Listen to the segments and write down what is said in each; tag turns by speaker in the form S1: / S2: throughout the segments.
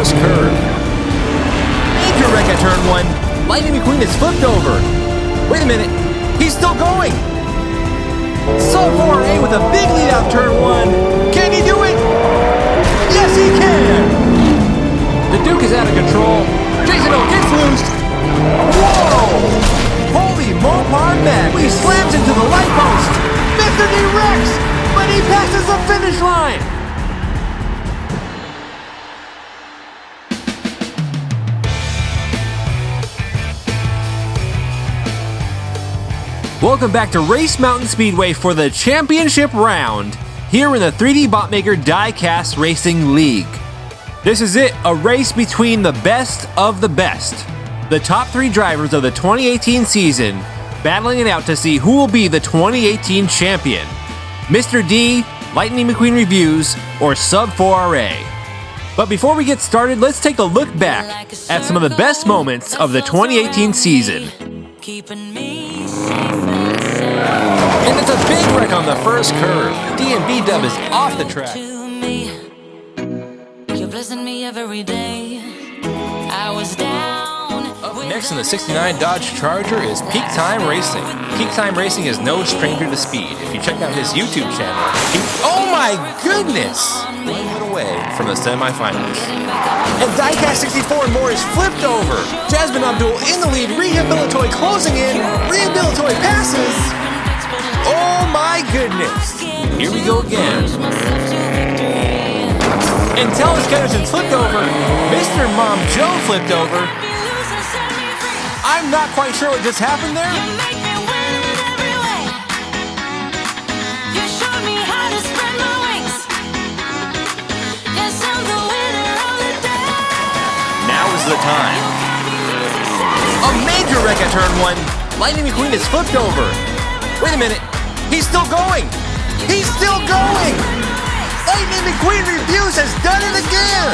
S1: first curve. Major wreck at turn 1. Lightning McQueen is flipped over. Wait a minute, he's still going. Sub 4A with a big lead out turn 1. Can he do it? Yes, he can. The Duke is out of control. Jason O gets loose. Whoa! Holy Mopar Mac! He slams into the light post. Mr. D wrecks, but he passes the finish line. Welcome back to Race Mountain Speedway for the championship round here in the 3D Botmaker Die-Cast Racing League. This is it, a race between the best of the best. The top 3 drivers of the 2018 season battling it out to see who will be the 2018 champion. Mr. D, Lightning McQueen Reviews, or Sub 4RA. But before we get started, let's take a look back at some of the best moments of the 2018 season. And it's a big wreck on the first curve. D&B Dub is off the track. You're blessing me every day. I was down. Up next in the 69 Dodge Charger is Peak Time Racing. Peak Time Racing is no stranger to speed. If you check out his YouTube channel, oh my goodness! 1 hit away from the semifinals. And Diecast 64 and more is flipped over. Jasmine Abdul in the lead, Rehabilitoy closing in, Rehabilitoy passes. Oh my goodness! Here we go again. And Tellus Kennerson flipped over. Mr. Mom Joe flipped over. I'm not quite sure what just happened there. Now is the time. A major wreck at turn 1. Lightning McQueen is flipped over. Wait a minute. He's still going. He's still going. Lightning McQueen Reviews has done it again.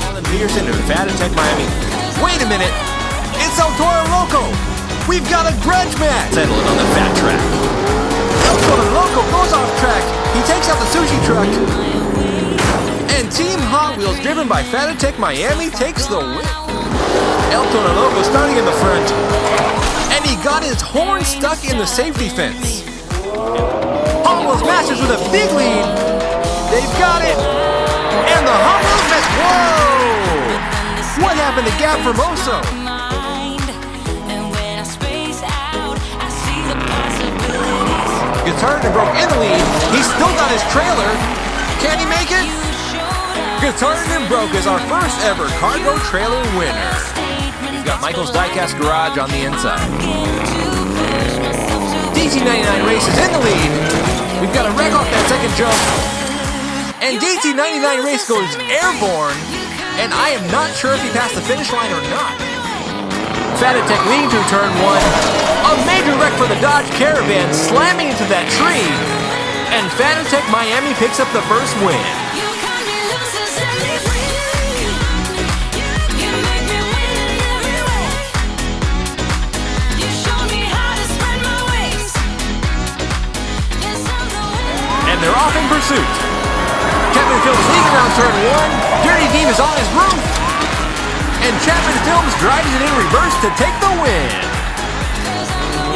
S1: Alan Peterson and Fanatec Miami. Wait a minute. It's El Toro Loco. We've got a grudge match. Settled on the fat track. El Toro Loco goes off track. He takes out the sushi truck. And Team Hot Wheels, driven by Fanatec Miami, takes the win. El Toro Loco starting in the front. And he got his horn stuck in the safety fence. Hot Wheels Masters with a big lead. They've got it. And the Hot Wheels Masters, whoa! What happened to Gab Formoso? Guitarden broke in the lead. He's still got his trailer. Can he make it? Guitarden Broke is our first ever cargo trailer winner. We've got Michael's Diecast Garage on the inside. DT99 Race is in the lead. We've got a wreck off that second jump. And DT99 Race goes airborne. And I am not sure if he passed the finish line or not. Fanatec leading through turn 1. A major wreck for the Dodge Caravan, slamming into that tree. And Fanatec Miami picks up the first win. And they're off in pursuit. Chapman Films leading around turn 1. Dirty Dean is on his roof. And Chapman Films drives it in reverse to take the win.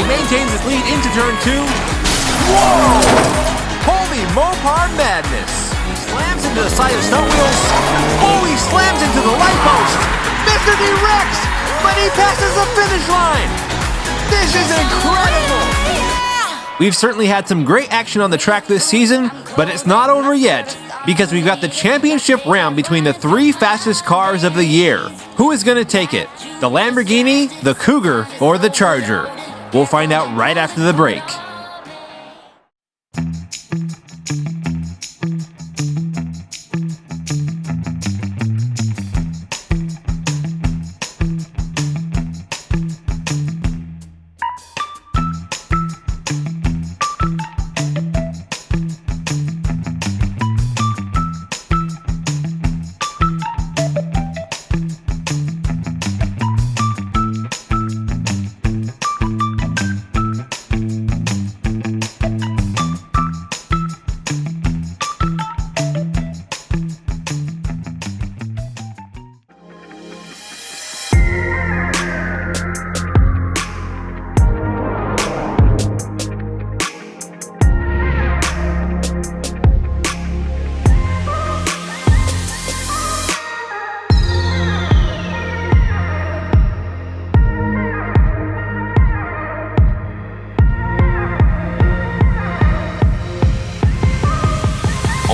S1: He maintains his lead into turn 2. Whoa! Holy Mopar madness! He slams into the side of Snow Wheels. Oh, he slams into the light post. Mr. D wrecks, but he passes the finish line. This is incredible! We've certainly had some great action on the track this season, but it's not over yet because we've got the championship round between the 3 fastest cars of the year. Who is going to take it? The Lamborghini, the Cougar, or the Charger? We'll find out right after the break.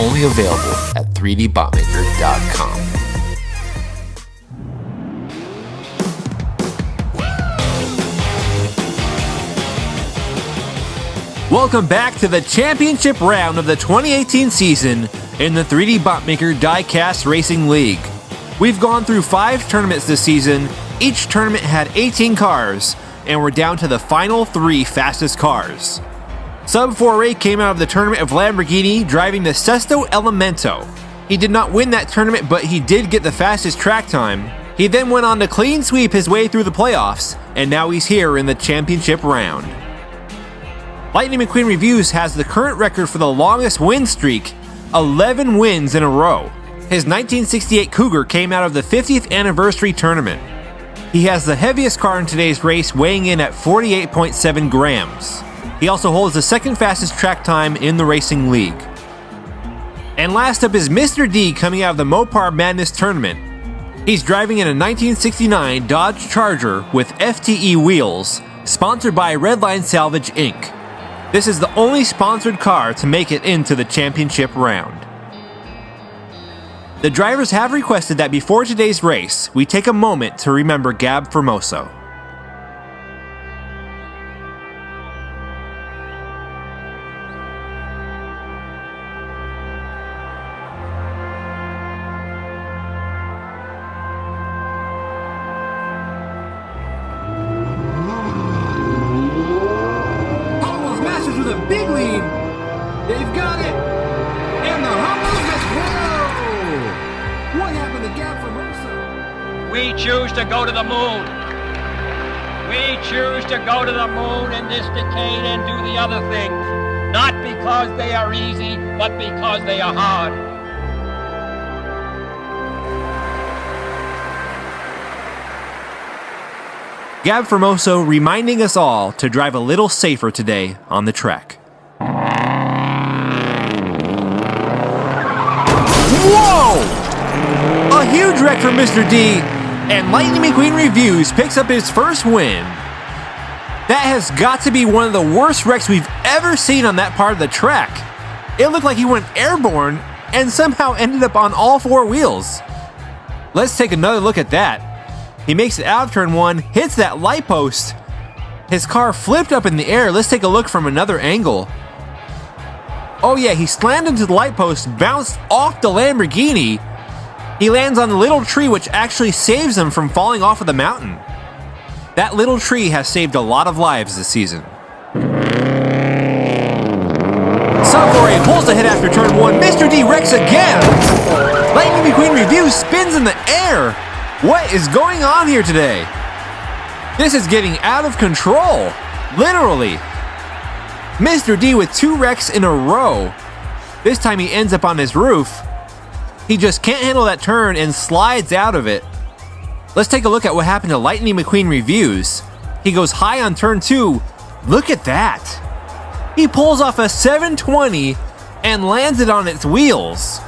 S1: only available at 3dbotmaker.com. Welcome back to the championship round of the 2018 season in the 3D Botmaker Diecast Racing League. We've gone through 5 tournaments this season. Each tournament had 18 cars, and we're down to the final 3 fastest cars. Sub4A came out of the tournament of Lamborghini driving the Sesto Elemento. He did not win that tournament, but he did get the fastest track time. He then went on to clean sweep his way through the playoffs, and now he's here in the championship round. Lightning McQueen Reviews has the current record for the longest win streak, 11 wins in a row. His 1968 Cougar came out of the 50th anniversary tournament. He has the heaviest car in today's race, weighing in at 48.7 grams. He also holds the second fastest track time in the racing league. And last up is Mr. D coming out of the Mopar Madness tournament. He's driving in a 1969 Dodge Charger with FTE wheels, sponsored by Redline Salvage Inc. This is the only sponsored car to make it into the championship round. The drivers have requested that before today's race, we take a moment to remember Gab Formoso.
S2: Hollows Masters with a big lead. They've got it. And the Hollows has whoa! What happened to Gab Formoso?
S3: We choose to go to the moon. We choose to go to the moon in this decade and do the other things. Not because they are easy, but because they are hard.
S1: Gab Formoso reminding us all to drive a little safer today on the track. Whoa! A huge wreck for Mr. D, and Lightning McQueen Reviews picks up his first win. That has got to be one of the worst wrecks we've ever seen on that part of the track. It looked like he went airborne and somehow ended up on all 4 wheels. Let's take another look at that. He makes it out of turn 1, hits that light post. His car flipped up in the air. Let's take a look from another angle. Oh yeah, he slammed into the light post, bounced off the Lamborghini. He lands on the little tree, which actually saves him from falling off of the mountain. That little tree has saved a lot of lives this season. Sub4A pulls ahead after turn 1. Mr. D wrecks again. Lightning McQueen Reviews spins in the air. What is going on here today? This is getting out of control. Literally. Mr. D with 2 wrecks in a row. This time he ends up on his roof. He just can't handle that turn and slides out of it. Let's take a look at what happened to Lightning McQueen Reviews. He goes high on turn 2. Look at that. He pulls off a 720 and lands it on its wheels.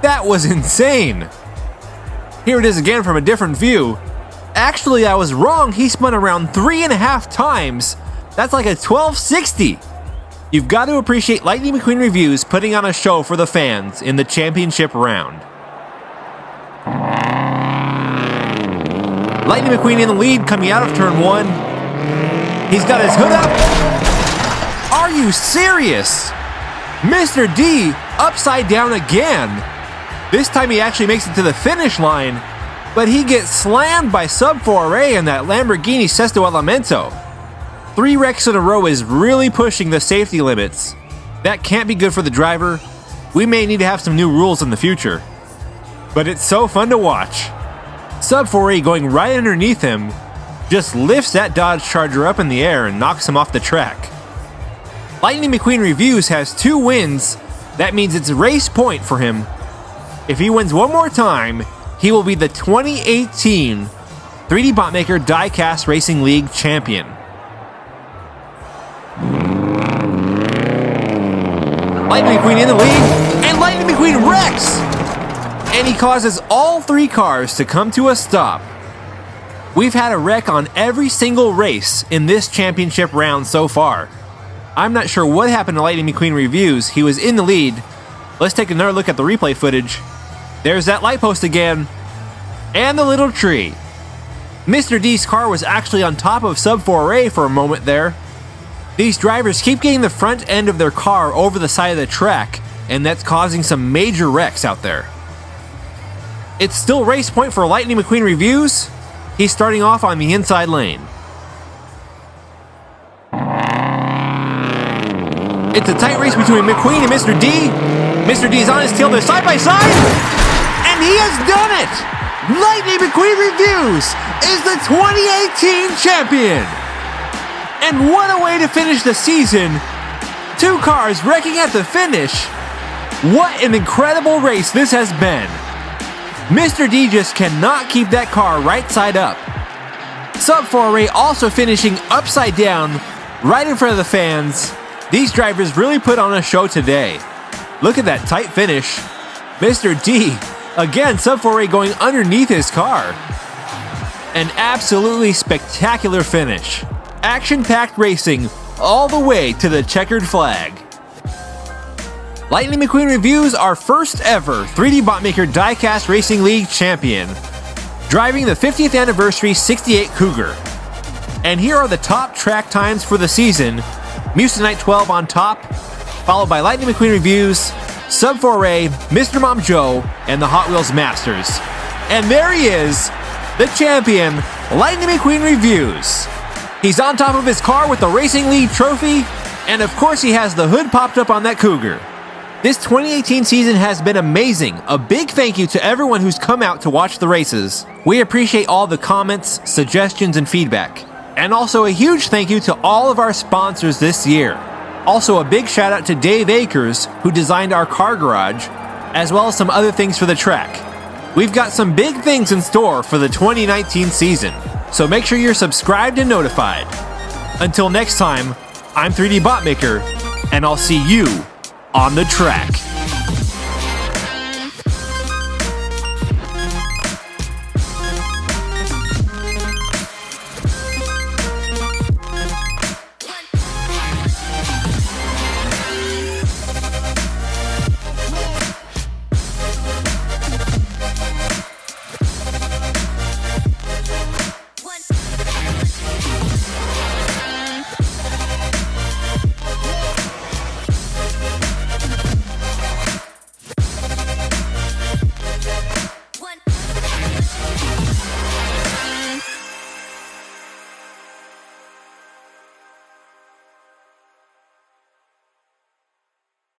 S1: That was insane. Here it is again from a different view. Actually, I was wrong. He spun around 3.5 times. That's like a 1260. You've got to appreciate Lightning McQueen Reviews putting on a show for the fans in the championship round. Lightning McQueen in the lead coming out of turn 1. He's got his hood up. Are you serious? Mr. D upside down again. This time he actually makes it to the finish line, but he gets slammed by Sub4A in that Lamborghini Sesto Elemento. 3 wrecks in a row is really pushing the safety limits. That can't be good for the driver. We may need to have some new rules in the future. But it's so fun to watch. Sub4A going right underneath him just lifts that Dodge Charger up in the air and knocks him off the track. Lightning McQueen Reviews has 2 wins. That means it's race point for him. If he wins one more time, he will be the 2018 3D Botmaker Diecast Racing League champion. Lightning McQueen in the lead, and Lightning McQueen wrecks! And he causes all 3 cars to come to a stop. We've had a wreck on every single race in this championship round so far. I'm not sure what happened to Lightning McQueen Reviews. He was in the lead, Let's take another look at the replay footage. There's that light post again. And the little tree. Mr. D's car was actually on top of Sub 4A for a moment there. These drivers keep getting the front end of their car over the side of the track, and that's causing some major wrecks out there. It's still race point for Lightning McQueen Reviews. He's starting off on the inside lane. It's a tight race between McQueen and Mr. D. Mr. D's on his tail, they're side by side, and he has done it! Lightning McQueen Reviews is the 2018 champion! And what a way to finish the season! 2 cars wrecking at the finish! What an incredible race this has been! Mr. D just cannot keep that car right side up. Sub 4A also finishing upside down, right in front of the fans. These drivers really put on a show today. Look at that tight finish. Mr. D, again, Sub 4A going underneath his car. An absolutely spectacular finish. Action-packed racing all the way to the checkered flag. Lightning McQueen Reviews our first ever 3D Botmaker Diecast Racing League champion, driving the 50th anniversary 68 Cougar. And here are the top track times for the season. Mucinite 12 on top, followed by Lightning McQueen Reviews, Sub 4A, Mr. Mom Joe, and the Hot Wheels Masters. And there he is, the champion, Lightning McQueen Reviews. He's on top of his car with the Racing League trophy, and of course he has the hood popped up on that Cougar. This 2018 season has been amazing. A big thank you to everyone who's come out to watch the races. We appreciate all the comments, suggestions, and feedback. And also a huge thank you to all of our sponsors this year. Also a big shout out to Dave Akers, who designed our car garage, as well as some other things for the track. We've got some big things in store for the 2019 season, so make sure you're subscribed and notified. Until next time, I'm 3D Botmaker, and I'll see you on the track.